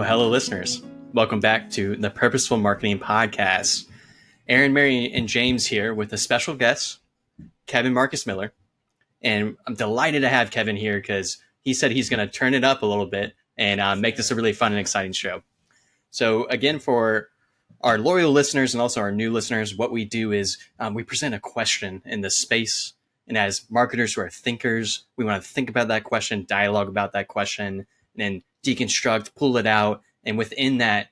Well, hello, listeners. Welcome back to the Purposeful Marketing Podcast. Aaron, Mary, and James here with a special guest, Kevin Marcus Miller. And I'm delighted to have Kevin here because he said he's going to turn it up a little bit and make this a really fun and exciting show. So again, for our loyal listeners and also our new listeners, what we do is we present a question in the space. And as marketers who are thinkers, we want to think about that question, dialogue about that question, and then deconstruct, pull it out. And within that,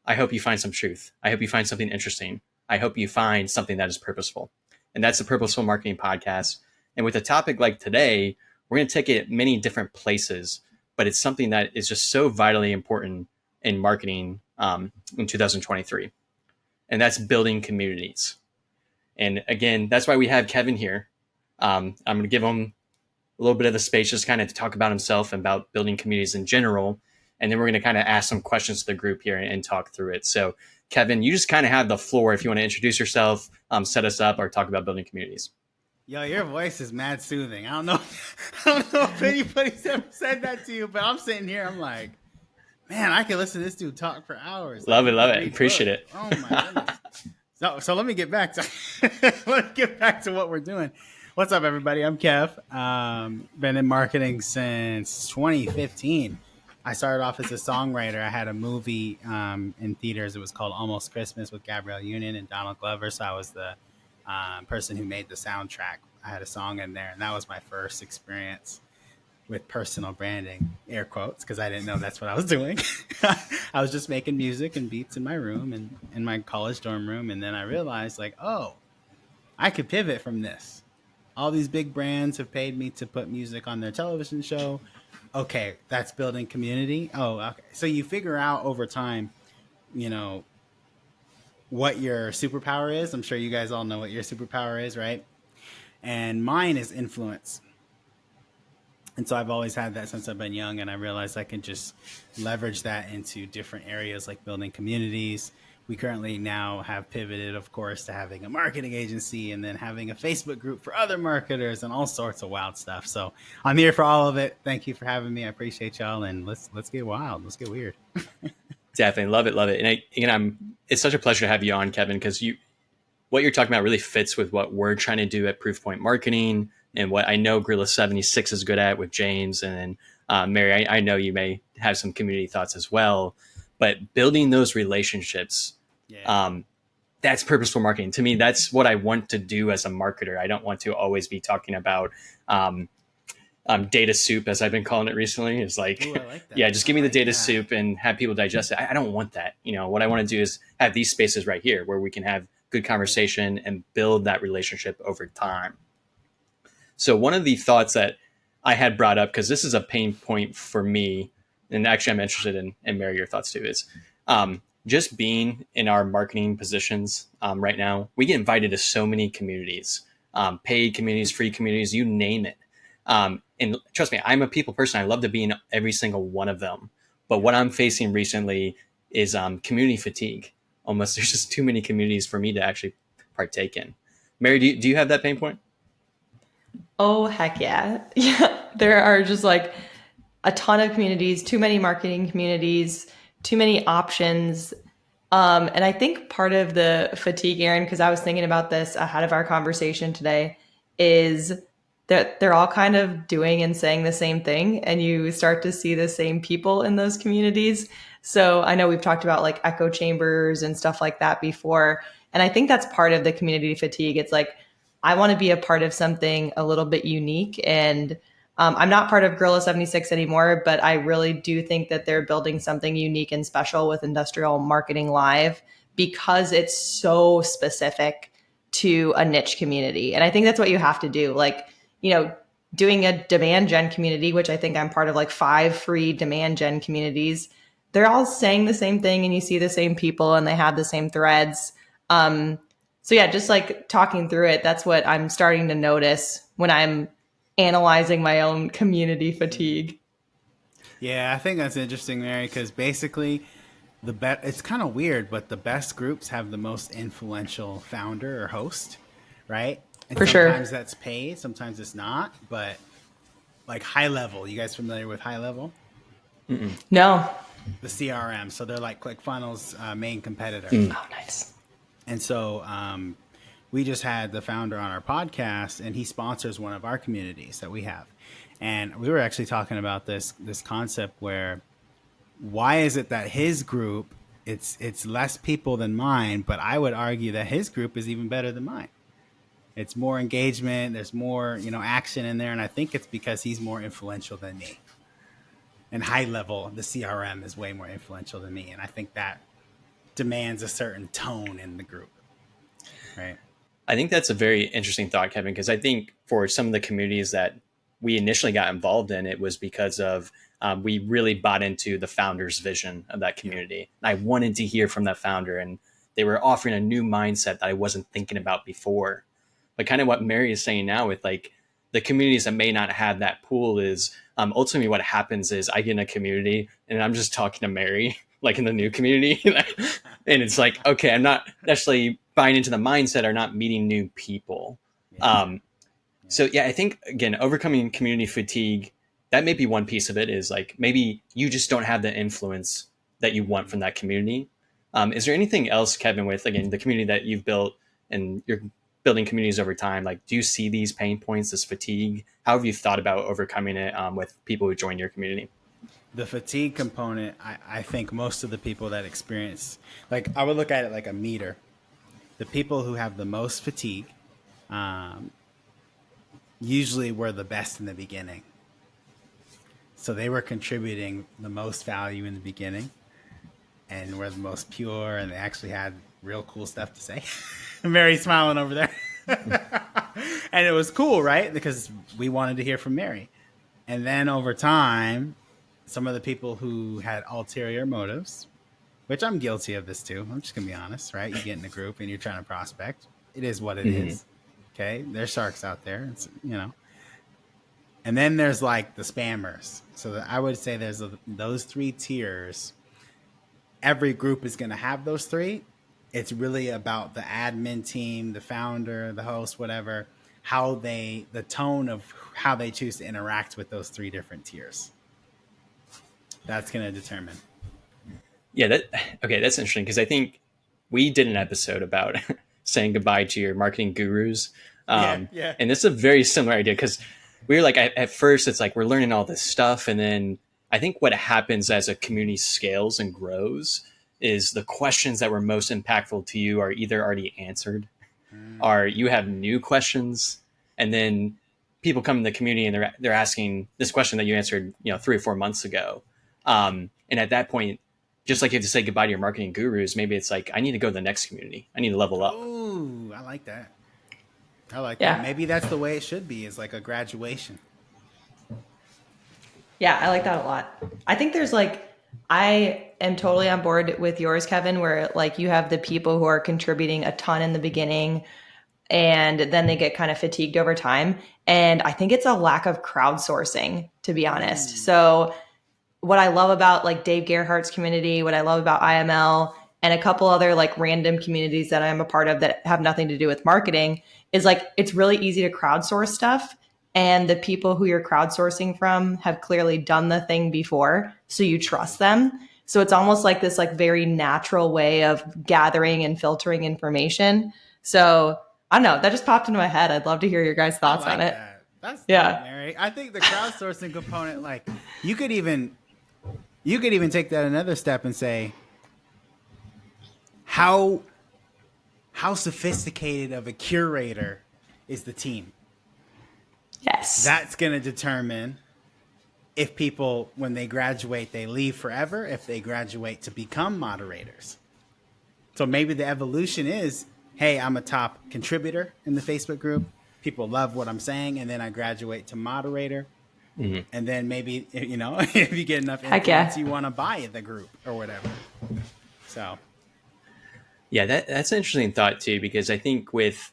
I hope you find some truth. I hope you find something interesting. I hope you find something that is purposeful. And that's the Purposeful Marketing Podcast. And with a topic like today, we're going to take it many different places, but it's something that is just so vitally important in marketing in 2023. And that's building communities. And again, that's why we have Kevin here. I'm going to give him a little bit of the space just kind of to talk about himself and about building communities in general. And then we're going to kind of ask some questions to the group here and talk through it. So Kevin, you just kind of have the floor if you want to introduce yourself, set us up, or talk about building communities. Yo, your voice is mad soothing. I don't know if anybody's ever said that to you, but I'm sitting here, I'm like, man, I can listen to this dude talk for hours. Love it. Appreciate it. Oh my goodness. So let me get back to what we're doing. What's up, everybody? I'm Kev. Been in marketing since 2015. I started off as a songwriter. I had a movie in theaters. It was called Almost Christmas with Gabrielle Union and Donald Glover. So I was the person who made the soundtrack. I had a song in there, and that was my first experience with personal branding, air quotes, because I didn't know that's what I was doing. I was just making music and beats in my room and in my college dorm room. And then I realized, like, oh, I could pivot from this. All these big brands have paid me to put music on their television show. Okay, that's building community. Oh, okay. So you figure out over time, you know, what your superpower is. I'm sure you guys all know what your superpower is, right? And mine is influence. And so I've always had that since I've been young, and I realized I can just leverage that into different areas like building communities. We currently now have pivoted, of course, to having a marketing agency and then having a Facebook group for other marketers and all sorts of wild stuff. So I'm here for all of it. Thank you for having me. I appreciate y'all, and let's get wild. Let's get weird. Definitely love it. And it's such a pleasure to have you on, Kevin, because what you're talking about really fits with what we're trying to do at Proofpoint Marketing and what I know Gorilla 76 is good at with James. And Mary, I know you may have some community thoughts as well, but building those relationships, that's purposeful marketing. To me, that's what I want to do as a marketer. I don't want to always be talking about data soup, as I've been calling it recently. It's like, ooh, I like that. Yeah, just give me the data soup and have people digest it. I don't want that. What I want to do is have these spaces right here where we can have good conversation and build that relationship over time. So one of the thoughts that I had brought up, because this is a pain point for me, and actually I'm interested in Mary, your thoughts too, is just being in our marketing positions right now, we get invited to so many communities, paid communities, free communities, you name it. And trust me, I'm a people person. I love to be in every single one of them. But what I'm facing recently is community fatigue. Almost there's just too many communities for me to actually partake in. Mary, do you have that pain point? Oh, heck yeah. Yeah. There are just like a ton of communities, too many marketing communities, too many options. And I think part of the fatigue, Aaron, because I was thinking about this ahead of our conversation today, is that they're all kind of doing and saying the same thing, and you start to see the same people in those communities. So I know we've talked about like echo chambers and stuff like that before. And I think that's part of the community fatigue. It's like, I want to be a part of something a little bit unique. And I'm not part of Gorilla 76 anymore, but I really do think that they're building something unique and special with Industrial Marketing Live because it's so specific to a niche community. And I think that's what you have to do. Like, doing a demand gen community, which I think I'm part of, like 5 free demand gen communities, they're all saying the same thing and you see the same people and they have the same threads. So yeah, just like talking through it, that's what I'm starting to notice when I'm analyzing my own community fatigue. Yeah, I think that's interesting, Mary, because basically it's kind of weird, but the best groups have the most influential founder or host, right? And for sure. Sometimes that's paid, sometimes it's not, but like High Level, you guys familiar with High Level? No. the CRM. So they're like ClickFunnels' main competitor. Oh, nice. And so we just had the founder on our podcast, and he sponsors one of our communities that we have. And we were actually talking about this concept where, why is it that his group, it's less people than mine, but I would argue that his group is even better than mine. It's more engagement. There's more, action in there. And I think it's because he's more influential than me. And high level, the CRM is way more influential than me. And I think that demands a certain tone in the group. Right. I think that's a very interesting thought, Kevin, because I think for some of the communities that we initially got involved in, it was because of we really bought into the founder's vision of that community. And I wanted to hear from that founder, and they were offering a new mindset that I wasn't thinking about before. But kind of what Mary is saying now with like the communities that may not have that pool is ultimately what happens is I get in a community and I'm just talking to Mary, like in the new community. And it's like, okay, I'm not necessarily buying into the mindset or not meeting new people. So yeah, I think again, overcoming community fatigue, that may be one piece of it, is like maybe you just don't have the influence that you want from that community. Is there anything else, Kevin, with again the community that you've built and you're building communities over time? Like, do you see these pain points, this fatigue? How have you thought about overcoming it with people who join your community? The fatigue component, I think most of the people that experience, like I would look at it like a meter. The people who have the most fatigue usually were the best in the beginning. So they were contributing the most value in the beginning and were the most pure, and they actually had real cool stuff to say. Mary's smiling over there. And it was cool, right? Because we wanted to hear from Mary. And then over time, some of the people who had ulterior motives, which I'm guilty of this too. I'm just going to be honest, right? You get in a group and you're trying to prospect. It is what it is. Okay. There's sharks out there. It's, And then there's like the spammers. So I would say there's those three tiers. Every group is going to have those three. It's really about the admin team, the founder, the host, whatever, the tone of how they choose to interact with those three different tiers. That's going to determine. Yeah. That's interesting, because I think we did an episode about saying goodbye to your marketing gurus. And this is a very similar idea, because we were like, at first it's like, we're learning all this stuff. And then I think what happens as a community scales and grows is the questions that were most impactful to you are either already answered or you have new questions. And then people come in the community and they're asking this question that you answered, 3 or 4 months ago. And at that point, just like you have to say goodbye to your marketing gurus, maybe it's like, I need to go to the next community. I need to level up. Ooh, I like that. That. Maybe that's the way it should be, is like a graduation. Yeah, I like that a lot. I think there's I am totally on board with yours, Kevin, where like you have the people who are contributing a ton in the beginning and then they get kind of fatigued over time. And I think it's a lack of crowdsourcing, to be honest. So what I love about like Dave Gerhardt's community, what I love about IML and a couple other like random communities that I'm a part of that have nothing to do with marketing is like, it's really easy to crowdsource stuff. And the people who you're crowdsourcing from have clearly done the thing before. So you trust them. So it's almost like this like very natural way of gathering and filtering information. So I don't know, that just popped into my head. I'd love to hear your guys' thoughts on it. That's good, Mary. I think the crowdsourcing component, like you could even take that another step and say, how sophisticated of a curator is the team? Yes. That's going to determine if people, when they graduate, they leave forever, if they graduate to become moderators. So maybe the evolution is, hey, I'm a top contributor in the Facebook group. People love what I'm saying. And then I graduate to moderator. Mm-hmm. And then maybe, if you get enough influence, you want to buy the group or whatever. So. Yeah, that's an interesting thought too, because I think with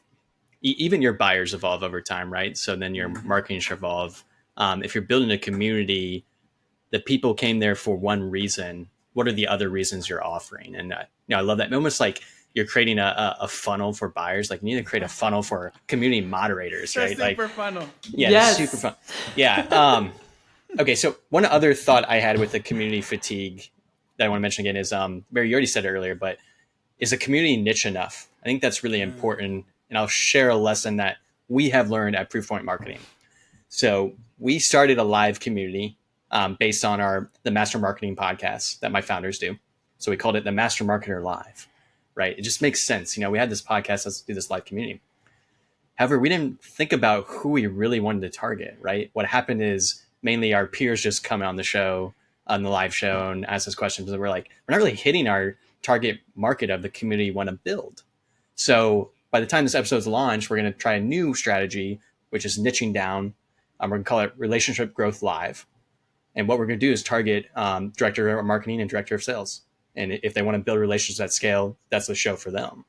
even your buyers evolve over time, right? So then your marketing should evolve. If you're building a community, the people came there for one reason. What are the other reasons you're offering? And I love that. Almost like you're creating a funnel for buyers. Like you need to create a funnel for community moderators, right? Super funnel. Yeah, yes. Super fun. Yeah. Okay, so one other thought I had with the community fatigue that I want to mention again is Mary, you already said it earlier, but is a community niche enough? I think that's really important. And I'll share a lesson that we have learned at Proofpoint Marketing. So we started a live community based on the Master Marketing podcast that my founders do. So we called it the Master Marketer Live, right? It just makes sense. We had this podcast, let's do this live community. However, we didn't think about who we really wanted to target, right? What happened is mainly our peers just come on the show, on the live show, and ask us questions. And we're like, we're not really hitting our target market of the community we want to build. So by the time this episode's launched, we're going to try a new strategy, which is niching down. We're going to call it Relationship Growth Live. And what we're going to do is target director of marketing and director of sales. And if they want to build relationships at scale, that's the show for them.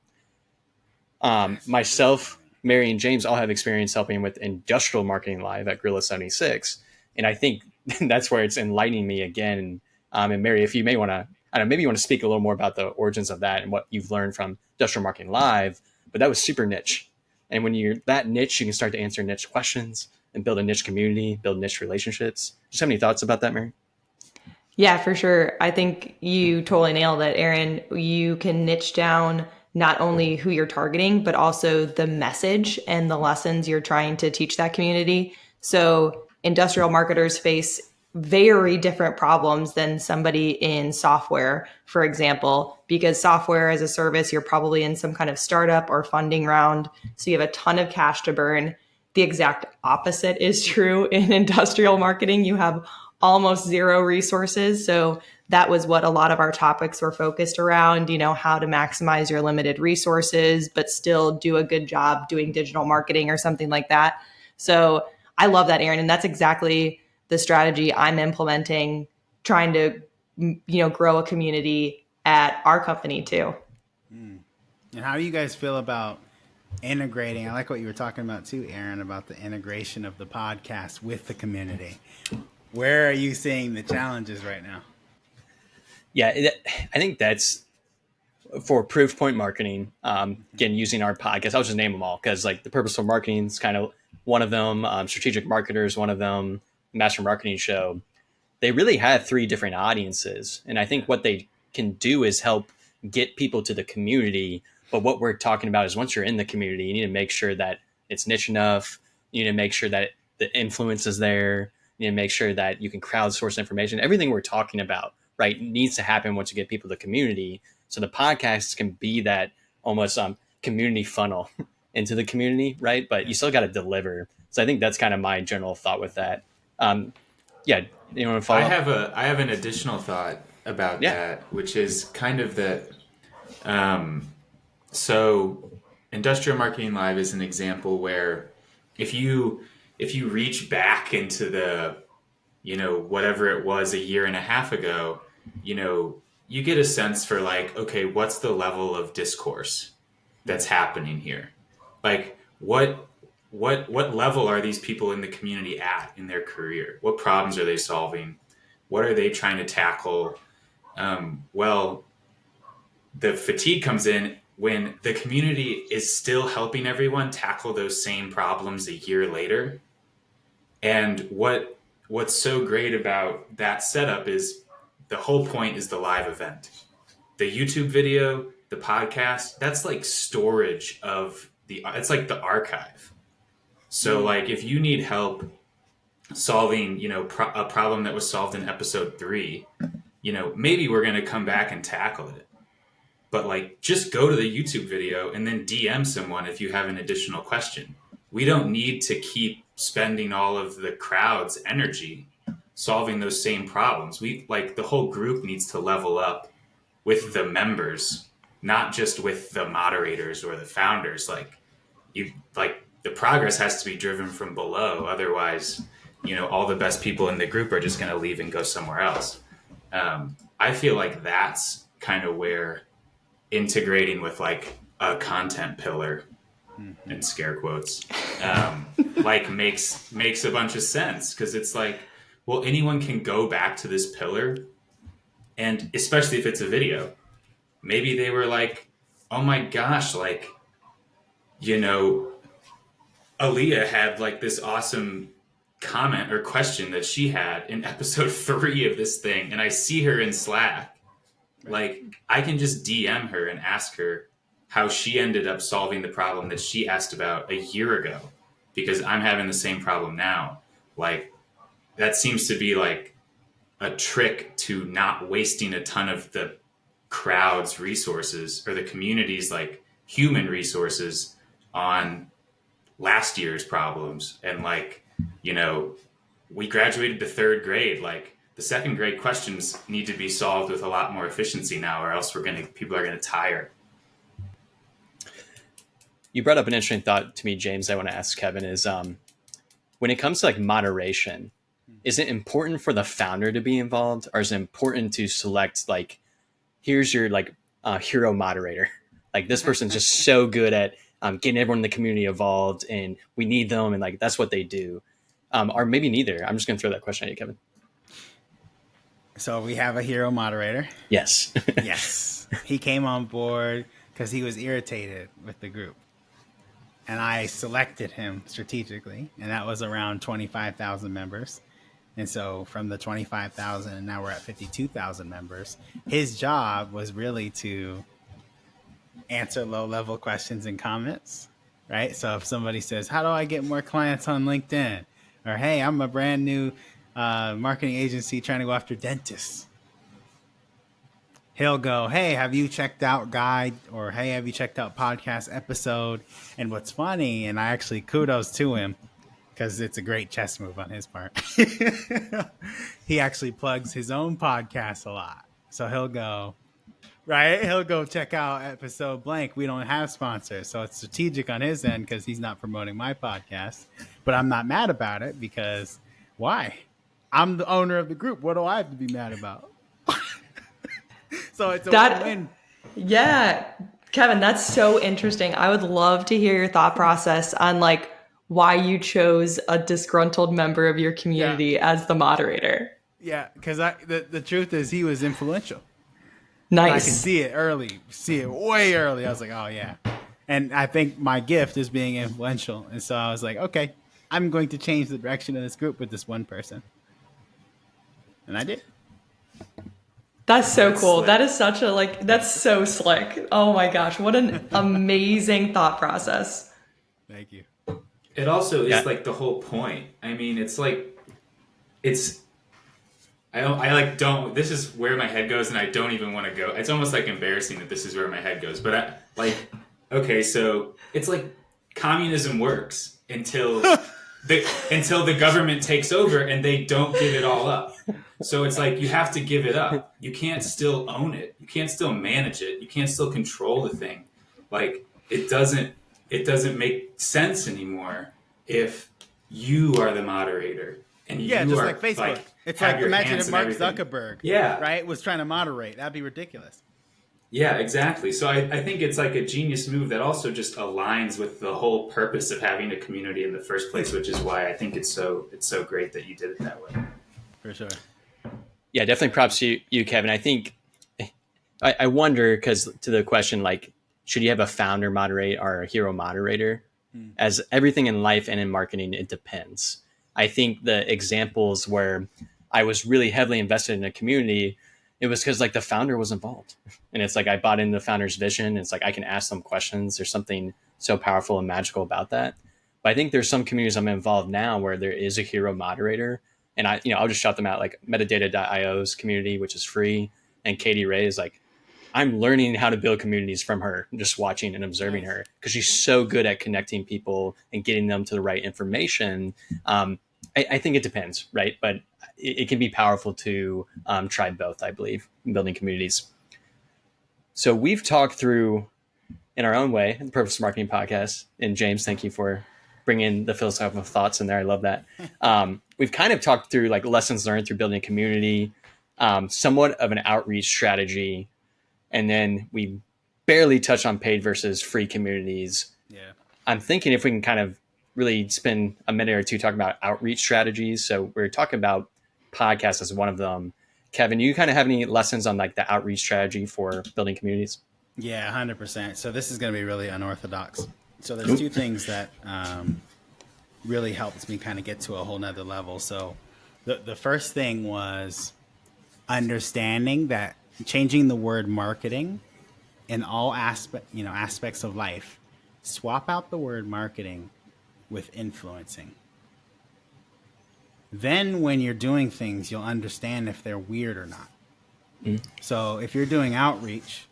Myself, Mary, and James all have experience helping with industrial marketing live at Gorilla 76. And I think that's where it's enlightening me again. And Mary, if you may want to, I don't know, maybe you want to speak a little more about the origins of that and what you've learned from industrial marketing live, but that was super niche. And when you're that niche, you can start to answer niche questions and build a niche community, build niche relationships. Just have any thoughts about that, Mary? Yeah, for sure. I think you totally nailed it, Aaron. You can niche down not only who you're targeting, but also the message and the lessons you're trying to teach that community. So industrial marketers face very different problems than somebody in software, for example, because software as a service, you're probably in some kind of startup or funding round. So you have a ton of cash to burn. The exact opposite is true in industrial marketing. You have almost zero resources. So that was what a lot of our topics were focused around, how to maximize your limited resources, but still do a good job doing digital marketing or something like that. So I love that, Aaron. And that's exactly the strategy I'm implementing, trying to, grow a community at our company too. And how do you guys feel about integrating? I like what you were talking about too, Aaron, about the integration of the podcast with the community. Where are you seeing the challenges right now? Yeah, I think that's for Proofpoint Marketing. Again, using our podcast, I'll just name them all because like the Purposeful Marketing is kind of one of them. Strategic Marketers, one of them. Master Marketing Show. They really have 3 different audiences, and I think what they can do is help get people to the community. But what we're talking about is once you're in the community, you need to make sure that it's niche enough. You need to make sure that the influence is there. You need to make sure that you can crowdsource information. Everything we're talking about, right, needs to happen once you get people to the community. So the podcast can be that almost community funnel into the community, right? But you still got to deliver. So I think that's kind of my general thought with that. Yeah, you want to follow up? I have an additional thought about that, which is kind of that. So industrial marketing live is an example where if you reach back into the, whatever it was a year and a half ago, you get a sense for like, okay, what's the level of discourse that's happening here? Like what level are these people in the community at in their career? What problems are they solving? What are they trying to tackle? Well, the fatigue comes in when the community is still helping everyone tackle those same problems a year later. And what's so great about that setup is the whole point is the live event. The YouTube video, the podcast, that's like storage of it's like the archive. So like if you need help solving, a problem that was solved in episode 3, maybe we're going to come back and tackle it. But like just go to the YouTube video and then DM someone if you have an additional question. We don't need to keep spending all of the crowd's energy solving those same problems. We like the whole group needs to level up with the members, not just with the moderators or the founders. The progress has to be driven from below. Otherwise, all the best people in the group are just going to leave and go somewhere else. I feel like that's kind of where integrating with like a content pillar in scare quotes, makes a bunch of sense. Cause it's like, well, anyone can go back to this pillar. And especially if it's a video, maybe they were like, oh my gosh, like, Aaliyah had like this awesome comment or question that she had in episode 3 of this thing. And I see her in Slack Like, I can just DM her and ask her how she ended up solving the problem that she asked about a year ago, because I'm having the same problem now. Like, that seems to be like a trick to not wasting a ton of the crowd's resources or the community's like human resources on last year's problems. And like, you know, we graduated to third grade. Like, the second grade questions need to be solved with a lot more efficiency now, or else people are gonna tire. You brought up an interesting thought to me, James. I want to ask Kevin is when it comes to like moderation, is it important for the founder to be involved, or is it important to select like, here's your like hero moderator? Like, this person's just so good at getting everyone in the community involved, and we need them, and like that's what they do. Or maybe neither. I'm just going to throw that question at you, Kevin. So we have a hero moderator. Yes. Yes. He came on board because he was irritated with the group. And I selected him strategically, and that was around 25,000 members. And so from the 25,000, and now we're at 52,000 members, his job was really to answer low-level questions and comments, right? So if somebody says, how do I get more clients on LinkedIn? Or, hey, I'm a brand new marketing agency trying to go after dentists. He'll go, hey, have you checked out guide? Or, hey, have you checked out podcast episode? And what's funny, and I actually kudos to him, because it's a great chess move on his part. He actually plugs his own podcast a lot. So he'll go, right? He'll go check out episode blank. We don't have sponsors. So it's strategic on his end because he's not promoting my podcast. But I'm not mad about it because why? I'm the owner of the group. What do I have to be mad about? So it's a win-win. Yeah. Kevin, that's so interesting. I would love to hear your thought process on like why you chose a disgruntled member of your community as the moderator. Yeah, because the truth is he was influential. Nice. I can see it way early. I was like, oh yeah. And I think my gift is being influential. And so I was like, okay, I'm going to change the direction of this group with this one person. And I did. That's so cool. Slick. That is such a that's so slick. Oh my gosh. What an amazing thought process. Thank you. It also is like the whole point. I mean, it's like, I don't, this is where my head goes and I don't even want to go. It's almost like embarrassing that this is where my head goes. But okay, so it's like communism works until the government takes over and they don't give it all up. So it's like you have to give it up. You can't still own it. You can't still manage it. You can't still control the thing. Like it doesn't make sense anymore if you are the moderator and you just are like Facebook. It's like imagine if Mark Zuckerberg, yeah, right, was trying to moderate. That'd be ridiculous. Yeah, exactly. So I think it's like a genius move that also just aligns with the whole purpose of having a community in the first place, which is why I think it's so great that you did it that way. For sure. Yeah, definitely props to you, Kevin. I think I wonder, because to the question, like, should you have a founder moderate or a hero moderator? As everything in life and in marketing, it depends. I think the examples where I was really heavily invested in a community, it was because like the founder was involved. And it's like I bought into the founder's vision. It's like I can ask them questions. There's something so powerful and magical about that. But I think there's some communities I'm involved now where there is a hero moderator. And I'll just shout them out, like metadata.io's community, which is free. And Katie Ray is like, I'm learning how to build communities from her, just watching and observing her, because she's so good at connecting people and getting them to the right information. I think it depends, right? But it can be powerful to try both, I believe, in building communities. So we've talked through, in our own way, the Purpose Marketing Podcast. And James, thank you for bringing the philosophical thoughts in there. I love that. We've kind of talked through like lessons learned through building a community, somewhat of an outreach strategy. And then we barely touch on paid versus free communities. Yeah, I'm thinking if we can kind of really spend a minute or two talking about outreach strategies. So we're talking about podcasts as one of them. Kevin, do you kind of have any lessons on like the outreach strategy for building communities? Yeah, 100%. So this is going to be really unorthodox. So there's two things that really helped me kind of get to a whole nother level. So the first thing was understanding that changing the word marketing in all aspects of life. Swap out the word marketing with influencing. Then when you're doing things, you'll understand if they're weird or not. So if you're doing outreach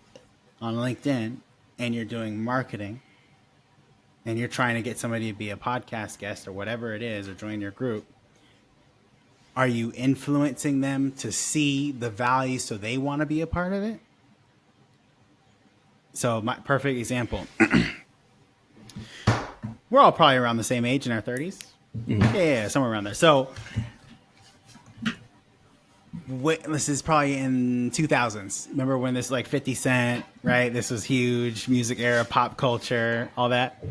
on LinkedIn and you're doing marketing and you're trying to get somebody to be a podcast guest or whatever it is or join your group, are you influencing them to see the value so they want to be a part of it? So my perfect example. We're all probably around the same age in our 30s. Yeah, somewhere around there. So this is probably in 2000s. Remember when this like 50 Cent, right? This was huge, music era, pop culture, all that.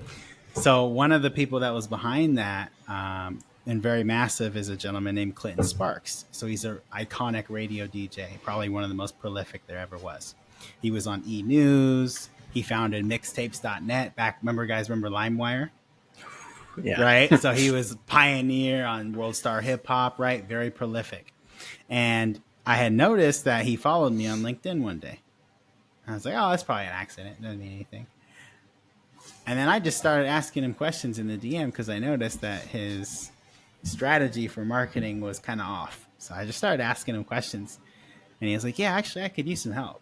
So one of the people that was behind that and very massive is a gentleman named Clinton Sparks. So he's an iconic radio DJ, probably one of the most prolific there ever was. He was on E! News. He founded mixtapes.net back. Remember LimeWire? Yeah. Right. So he was pioneer on World Star Hip Hop, right? Very prolific. And I had noticed that he followed me on LinkedIn one day. I was like, oh, that's probably an accident. Doesn't mean anything. And then I just started asking him questions in the DM because I noticed that his strategy for marketing was kind of off. So I just started asking him questions. And he was like, yeah, actually, I could use some help.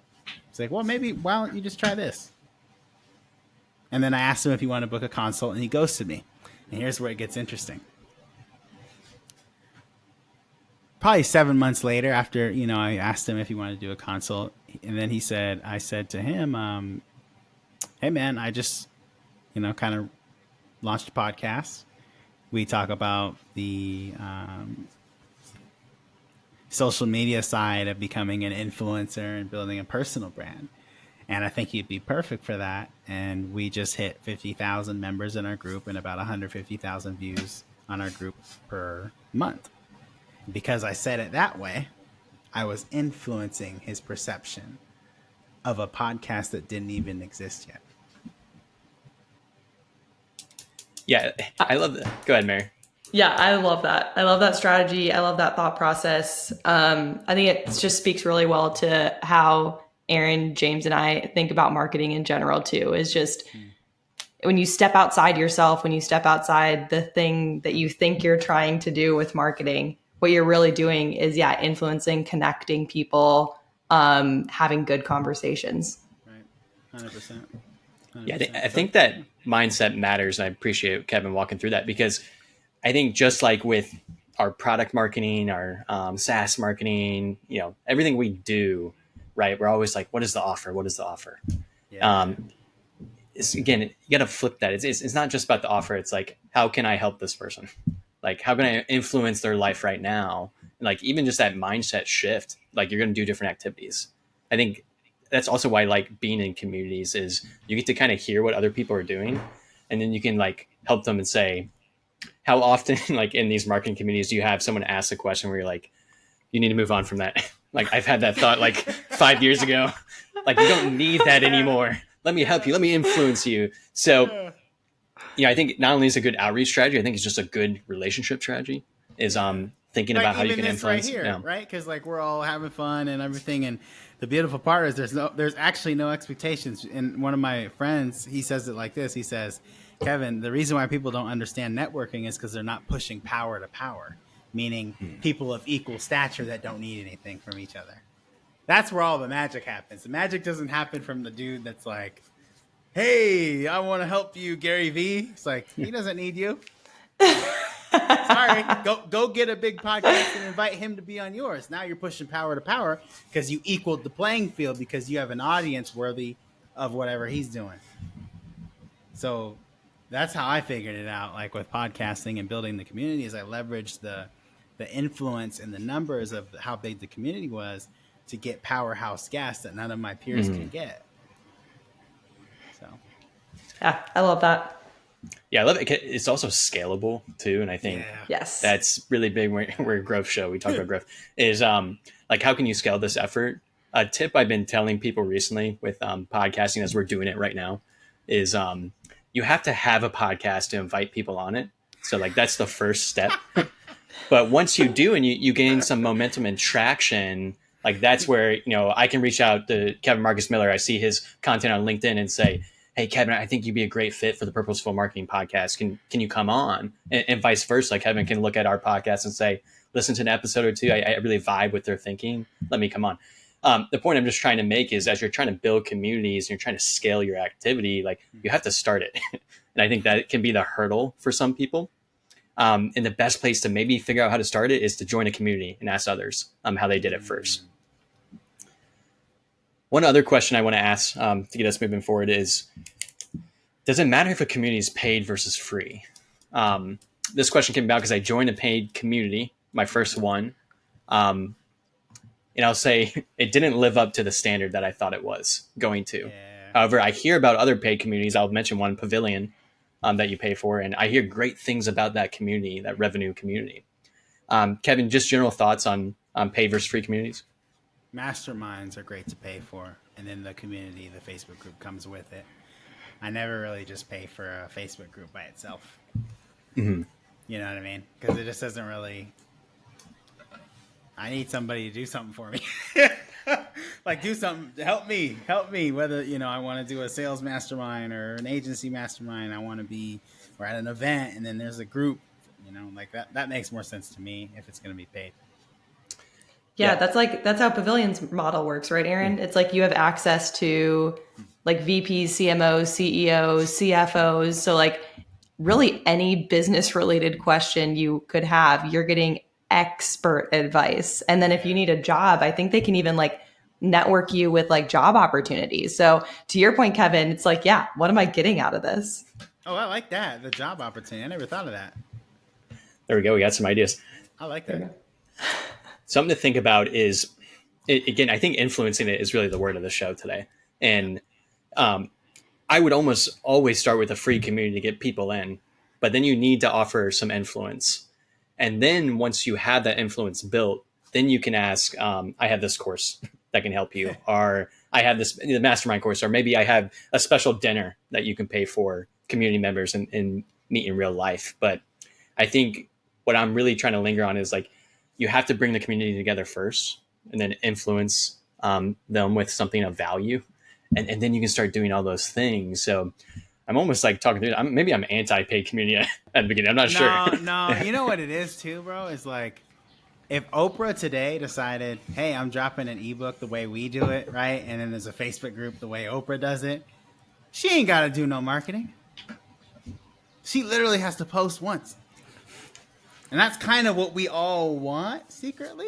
He's like, well, maybe why don't you just try this? And then I asked him if he wanted to book a consult, and he ghosted me. And here's where it gets interesting. Probably 7 months later, after I asked him if he wanted to do a consult, and then I said to him, "Hey man, I just kind of launched a podcast. We talk about the social media side of becoming an influencer and building a personal brand. And I think you'd be perfect for that. And we just hit 50,000 members in our group and about 150,000 views on our group per month. Because I said it that way, I was influencing his perception of a podcast that didn't even exist yet." Yeah, I love that. Go ahead, Mary. Yeah, I love that. I love that strategy. I love that thought process. I think it just speaks really well to how Aaron, James, and I think about marketing in general too, is just when you step outside yourself, when you step outside the thing that you think you're trying to do with marketing, what you're really doing is, influencing, connecting people, having good conversations. Right. 100%. Yeah, I think that mindset matters. And I appreciate Kevin walking through that, because I think just like with our product marketing, our SaaS marketing, everything we do, right? We're always like, what is the offer? What is the offer? Yeah. Again, you got to flip that. It's not just about the offer. It's like, how can I help this person? Like, how can I influence their life right now? And like, even just that mindset shift, like you're going to do different activities. I think that's also why like being in communities is you get to kind of hear what other people are doing. And then you can like help them and say, how often like in these marketing communities do you have someone ask a question where you're like, you need to move on from that? Like I've had that thought like 5 years ago, like you don't need that anymore. Let me help you. Let me influence you. So, I think not only is it a good outreach strategy, I think it's just a good relationship strategy is thinking Like about how you even can this influence. right here, Yeah. right? Because like we're all having fun and everything, and the beautiful part is there's actually no expectations. And one of my friends, he says it like this. He says, Kevin, the reason why people don't understand networking is because they're not pushing power to power, meaning people of equal stature that don't need anything from each other. That's where all the magic happens. The magic doesn't happen from the dude that's like, hey, I want to help you, Gary Vee. It's like, he doesn't need you. Sorry, go get a big podcast and invite him to be on yours. Now you're pushing power to power because you equaled the playing field because you have an audience worthy of whatever he's doing. So that's how I figured it out. Like with podcasting and building the community, is I leveraged the influence and the numbers of how big the community was to get powerhouse guests that none of my peers could get. So, Yeah, I love that. Yeah, I love it. It's also scalable too. And I think Yes, that's really big. We're a growth show. We talk about growth is like, how can you scale this effort? A tip I've been telling people recently with podcasting as we're doing it right now is you have to have a podcast to invite people on it. So like, that's the first step. But once you do, and you gain some momentum and traction, Like that's where, I can reach out to Kevin Marcus Miller. I see his content on LinkedIn and say, hey, Kevin, I think you'd be a great fit for the Purposeful Marketing podcast. Can you come on? And vice versa. Kevin can look at our podcast and say, listen to an episode or two. I really vibe with their thinking. Let me come on. The point I'm just trying to make is as you're trying to build communities and you're trying to scale your activity, like you have to start it. And I think that can be the hurdle for some people. And the best place to maybe figure out how to start it is to join a community and ask others how they did it first. One other question I want to ask to get us moving forward is, does it matter if a community is paid versus free? This question came about because I joined a paid community, my first one. And I'll say it didn't live up to the standard that I thought it was going to. Yeah. However, I hear about other paid communities. I'll mention one, Pavilion, that you pay for. And I hear great things about that community, that revenue community. Kevin, just general thoughts on paid versus free communities? Masterminds are great to pay for, and then the community, the Facebook group comes with it. I never really just pay for a Facebook group by itself. Mm-hmm. You know what I mean? Because it just doesn't really. I need somebody to do something for me. Like do something, help me. Whether I want to do a sales mastermind or an agency mastermind, I want to be or at an event, and then there's a group. Like that. That makes more sense to me if it's going to be paid. Yeah, that's how Pavilion's model works, right, Aaron? It's like you have access to like VPs, CMOs, CEOs, CFOs. So like really any business related question you could have, you're getting expert advice. And then if you need a job, I think they can even like network you with like job opportunities. So to your point, Kevin, it's like, yeah, what am I getting out of this? Oh, I like that. The job opportunity. I never thought of that. There we go. We got some ideas. I like that. Something to think about is, again, I think influencing it is really the word of the show today. And I would almost always start with a free community to get people in, but then you need to offer some influence. And then once you have that influence built, then you can ask, I have this course that can help you, or I have the mastermind course, or maybe I have a special dinner that you can pay for community members and meet in real life. But I think what I'm really trying to linger on is like, you have to bring the community together first and then influence them with something of value. And then you can start doing all those things. So I'm almost like talking through, maybe I'm anti-paid community at the beginning. I'm not sure. No, you know what it is too, bro? It's like if Oprah today decided, hey, I'm dropping an ebook the way we do it, right? And then there's a Facebook group the way Oprah does it. She ain't got to do no marketing. She literally has to post once. And that's kind of what we all want secretly.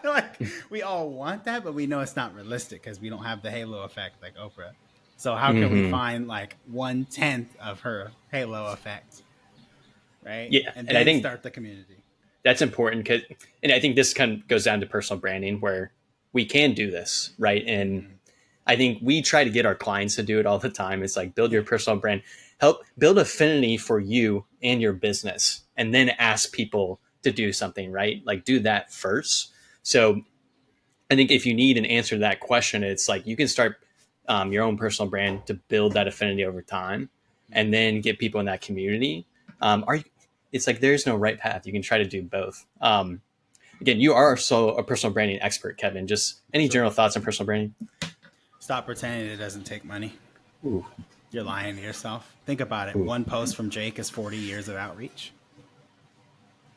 Like we all want that, but we know it's not realistic because we don't have the halo effect like Oprah. So how can we find like 1/10 of her halo effect? Right? Yeah. And then I think start the community. That's important and I think this kind of goes down to personal branding where we can do this, right? And I think we try to get our clients to do it all the time. It's like build your personal brand, help build affinity for you and your business, and then ask people to do something, right? Like do that first. So I think if you need an answer to that question, it's like you can start your own personal brand to build that affinity over time and then get people in that community. It's like there's no right path. You can try to do both. Again, you are so a personal branding expert, Kevin. Just any general thoughts on personal branding? Stop pretending it doesn't take money. Ooh. You're lying to yourself. Think about it. Ooh. One post from Drake is 40 years of outreach.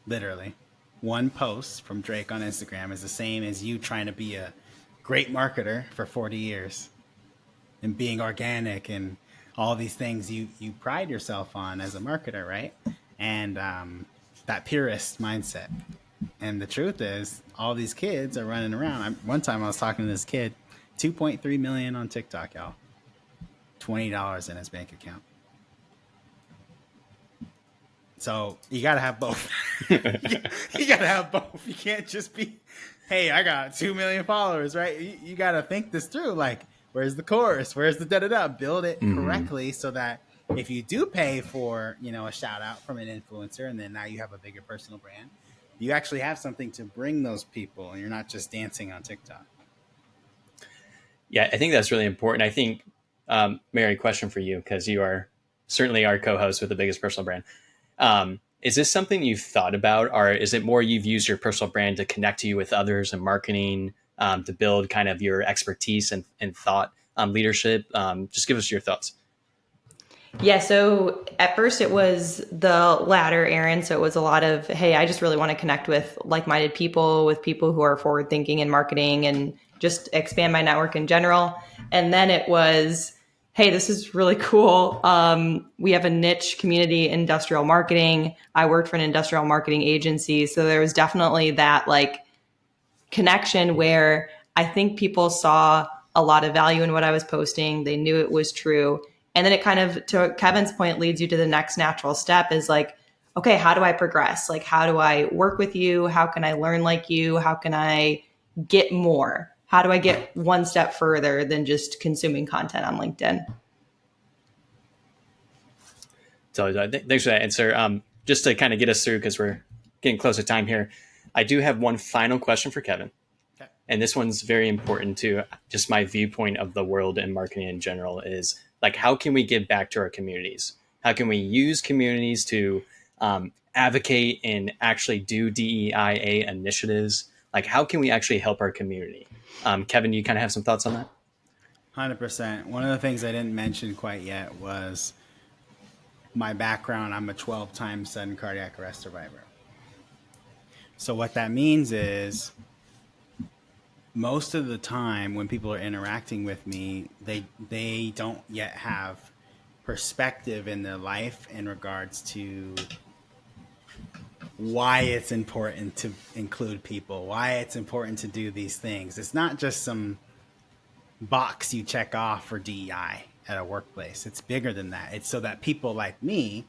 Literally. One post from Drake on Instagram is the same as you trying to be a great marketer for 40 years and being organic and all these things you pride yourself on as a marketer, right? And that purist mindset. And the truth is, all these kids are running around. One time I was talking to this kid, 2.3 million on TikTok, y'all. $20 in his bank account. So you got to have both. You got to have both. You can't just be, hey, I got 2 million followers, right? You got to think this through. Like, where's the course? Where's the da-da-da? Build it correctly so that if you do pay for, a shout out from an influencer and then now you have a bigger personal brand, you actually have something to bring those people and you're not just dancing on TikTok. Yeah, I think that's really important. I think, Mary, question for you, because you are certainly our co-host with the biggest personal brand. Is this something you've thought about, or is it more you've used your personal brand to connect you with others in marketing to build kind of your expertise and thought leadership. Just give us your thoughts. Yeah, so at first it was the latter, Aaron. So it was a lot of, hey, I just really want to connect with like-minded people, with people who are forward-thinking in marketing and just expand my network in general. And then it was, hey, this is really cool. We have a niche community, industrial marketing. I worked for an industrial marketing agency. So there was definitely that like connection where I think people saw a lot of value in what I was posting. They knew it was true. And then it kind of, to Kevin's point, leads you to the next natural step is like, okay, how do I progress? Like, how do I work with you? How can I learn like you? How can I get more? How do I get one step further than just consuming content on LinkedIn? So thanks for that answer. Just to kind of get us through, because we're getting close to time here, I do have one final question for Kevin. Okay. And this one's very important to just my viewpoint of the world and marketing in general is like, how can we give back to our communities? How can we use communities to advocate and actually do DEIA initiatives? Like, how can we actually help our community? Kevin, you kind of have some thoughts on that? 100%. One of the things I didn't mention quite yet was my background. I'm a 12-time sudden cardiac arrest survivor. So what that means is most of the time when people are interacting with me, they don't yet have perspective in their life in regards to why it's important to include people, why it's important to do these things. It's not just some box you check off for DEI at a workplace. It's bigger than that. It's so that people like me,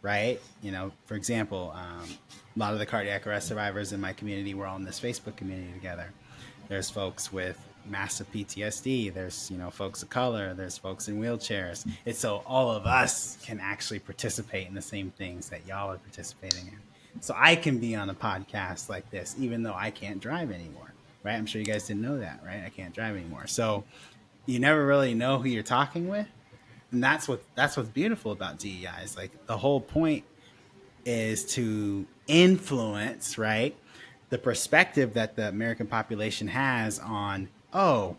right? You know, for example, a lot of the cardiac arrest survivors in my community, we're all in this Facebook community together. There's folks with massive PTSD. There's, you know, folks of color. There's folks in wheelchairs. It's so all of us can actually participate in the same things that y'all are participating in. So I can be on a podcast like this, even though I can't drive anymore, right? I'm sure you guys didn't know that, right? I can't drive anymore. So you never really know who you're talking with. And that's what's beautiful about DEI is like the whole point is to influence, right? The perspective that the American population has on, oh,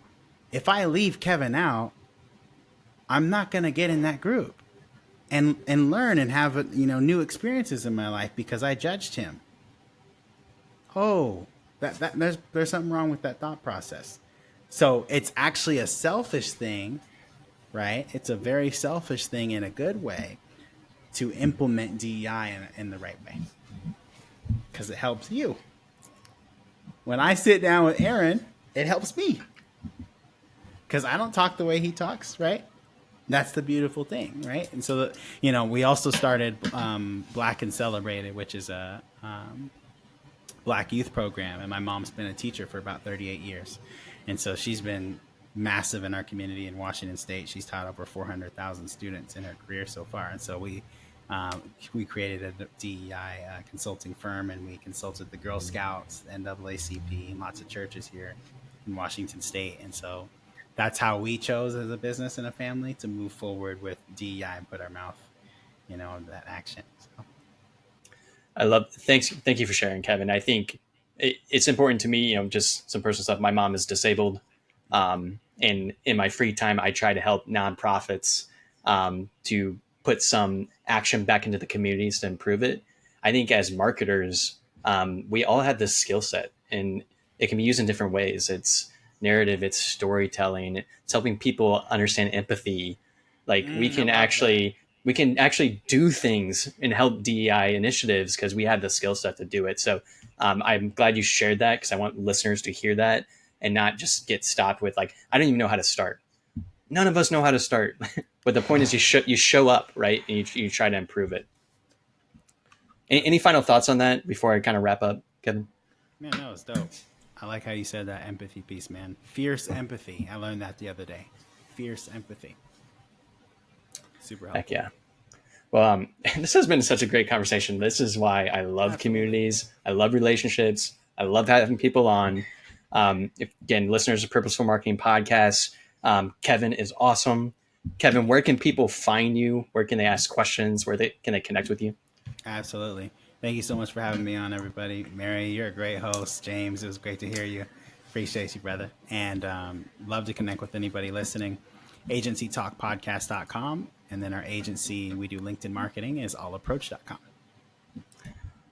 if I leave Kevin out, I'm not going to get in that group and learn and have, you know, new experiences in my life because I judged him. Oh, that there's something wrong with that thought process. So it's actually a selfish thing, right? It's a very selfish thing in a good way to implement DEI in the right way because it helps you. When I sit down with Aaron, it helps me because I don't talk the way he talks, right? That's the beautiful thing, right? And so, you know, we also started Black and Celebrated, which is a Black youth program. And my mom's been a teacher for about 38 years. And so she's been massive in our community in Washington State. She's taught over 400,000 students in her career so far. And so we created a DEI consulting firm, and we consulted the Girl Scouts, NAACP, and lots of churches here in Washington State. And so that's how we chose as a business and a family to move forward with DEI and put our mouth, you know, in that action. So. Thank you for sharing, Kevin. I think it's important to me, you know, just some personal stuff. My mom is disabled. And in my free time, I try to help nonprofits to put some action back into the communities to improve it. I think as marketers, we all have this skill set, and it can be used in different ways. It's narrative, it's storytelling, it's helping people understand empathy. Like we can actually do things and help DEI initiatives because we have the skill set to do it. So I'm glad you shared that because I want listeners to hear that and not just get stopped with like, I don't even know how to start. None of us know how to start. But the point is you show up, right? And you try to improve it. Any final thoughts on that before I kind of wrap up, Kevin? Man, no, it's dope. I like how you said that empathy piece, man. Fierce empathy. I learned that the other day. Fierce empathy. Super helpful. Heck yeah. Well, this has been such a great conversation. This is why I love communities. I love relationships. I love having people on. Again, listeners of Purposeful Marketing Podcasts, Kevin is awesome. Kevin, where can people find you? Where can they ask questions? Can they connect with you? Absolutely. Thank you so much for having me on, everybody. Mary, you're a great host. James, it was great to hear you. Appreciate you, brother. And love to connect with anybody listening. agencytalkpodcast.com. And then our agency, we do LinkedIn marketing, is allapproach.com.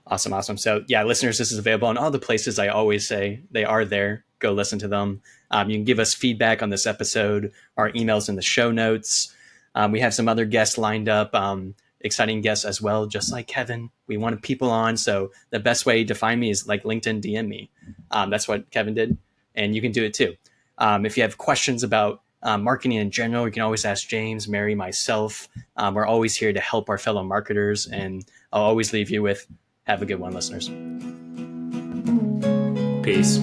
Awesome. So yeah, listeners, this is available on all the places I always say. They are there. Go listen to them. You can give us feedback on this episode. Our email's in the show notes. We have some other guests lined up, exciting guests as well, just like Kevin. We wanted people on. So the best way to find me is like LinkedIn DM me. That's what Kevin did. And you can do it too. If you have questions about marketing in general, you can always ask James, Mary, myself. We're always here to help our fellow marketers. And I'll always leave you with, have a good one, listeners. Peace.